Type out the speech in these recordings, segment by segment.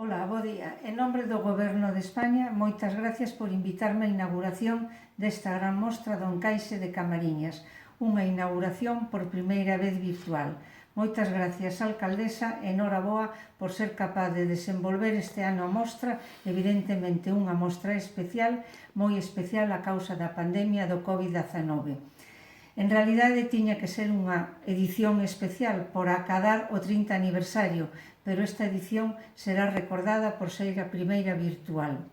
Ola, bo día. En nombre do Goberno de España, moitas gracias por invitarme á inauguración desta gran mostra do Encaixe de Camariñas, unha inauguración por primeira vez virtual. Moitas gracias, alcaldesa, e noraboa por ser capaz de desenvolver este ano a mostra, evidentemente unha mostra especial, moi especial a causa da pandemia do Covid-19. En realidade tiña que ser unha edición especial por acadar o 30 aniversario, pero esta edición será recordada por ser a primeira virtual.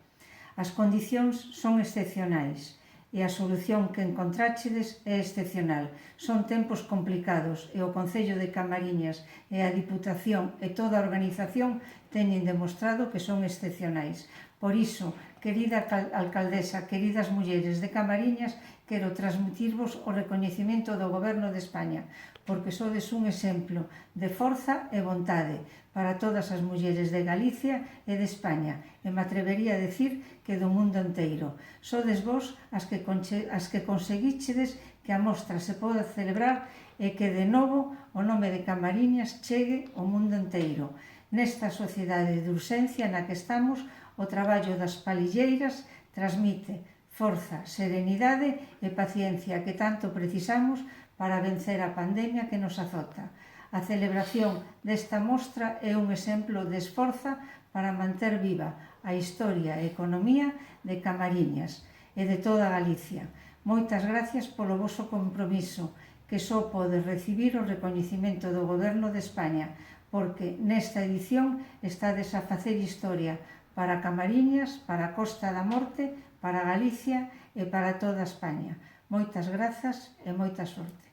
As condicións son excepcionais e a solución que encontráchedes é excepcional. Son tempos complicados e o Concello de Camariñas e a Diputación e toda a organización teñen demostrado que son excepcionais. Por iso, querida alcaldesa, queridas mulleres de Camariñas, quero transmitirvos o recoñecemento do Goberno de España, porque sodes un exemplo de forza e vontade para todas as mulleres de Galicia e de España, e me atrevería a decir que do mundo enteiro. Sodes vos as que conseguíchedes que a mostra se poda celebrar e que de novo o nome de Camariñas chegue ao mundo enteiro. Nesta sociedade de urxencia na que estamos, o traballo das palilleiras transmite forza, serenidade e paciencia que tanto precisamos para vencer a pandemia que nos azota. A celebración desta mostra é un exemplo de esforza para manter viva a historia e economía de Camariñas e de toda Galicia. Moitas gracias polo voso compromiso, que só pode recibir o recoñecemento do Goberno de España, porque nesta edición estades a facer historia para Camariñas, para a Costa da Morte, para Galicia e para toda España. Moitas grazas e moita sorte.